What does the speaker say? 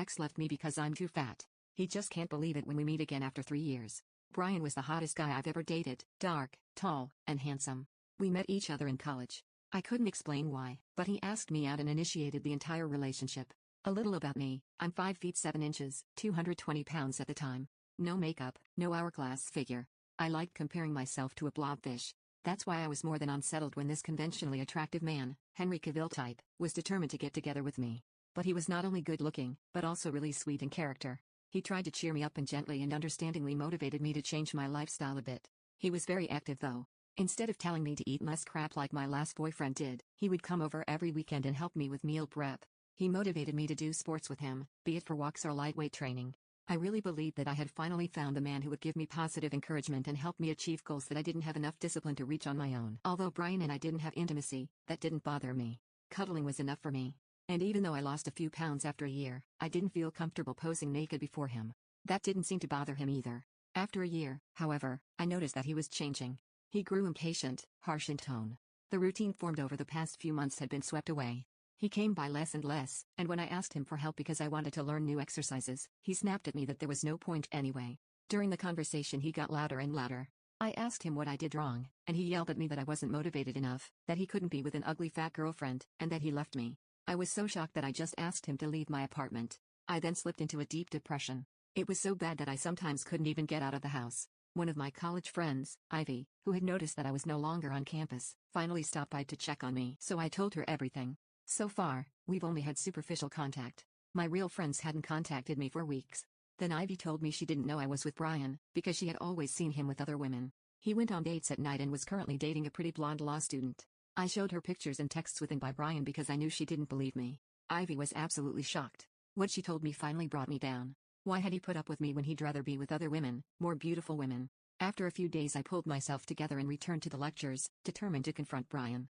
ex left me because I'm too fat. He just can't believe it when we meet again after 3 years. Brian was the hottest guy I've ever dated, dark, tall, and handsome. We met each other in college. I couldn't explain why, but he asked me out and initiated the entire relationship. A little about me: I'm 5 feet 7 inches, 220 pounds at the time. No makeup, no hourglass figure. I liked comparing myself to a blobfish. That's why I was more than unsettled when this conventionally attractive man, Henry Cavill type, was determined to get together with me. But he was not only good looking, but also really sweet in character. He tried to cheer me up and gently and understandingly motivated me to change my lifestyle a bit. He was very active though. Instead of telling me to eat less crap like my last boyfriend did, he would come over every weekend and help me with meal prep. He motivated me to do sports with him, be it for walks or lightweight training. I really believed that I had finally found the man who would give me positive encouragement and help me achieve goals that I didn't have enough discipline to reach on my own. Although Brian and I didn't have intimacy, that didn't bother me. Cuddling was enough for me. And even though I lost a few pounds after a year, I didn't feel comfortable posing naked before him. That didn't seem to bother him either. After a year, however, I noticed that he was changing. He grew impatient, harsh in tone. The routine formed over the past few months had been swept away. He came by less and less, and when I asked him for help because I wanted to learn new exercises, he snapped at me that there was no point anyway. During the conversation he got louder and louder. I asked him what I did wrong, and he yelled at me that I wasn't motivated enough, that he couldn't be with an ugly fat girlfriend, and that he left me. I was so shocked that I just asked him to leave my apartment. I then slipped into a deep depression. It was so bad that I sometimes couldn't even get out of the house. One of my college friends, Ivy, who had noticed that I was no longer on campus, finally stopped by to check on me. So I told her everything. So far, we've only had superficial contact. My real friends hadn't contacted me for weeks. Then Ivy told me she didn't know I was with Brian, because she had always seen him with other women. He went on dates at night and was currently dating a pretty blonde law student. I showed her pictures and texts with him by Brian because I knew she didn't believe me. Ivy was absolutely shocked. What she told me finally brought me down. Why had he put up with me when he'd rather be with other women, more beautiful women? After a few days I pulled myself together and returned to the lectures, determined to confront Brian.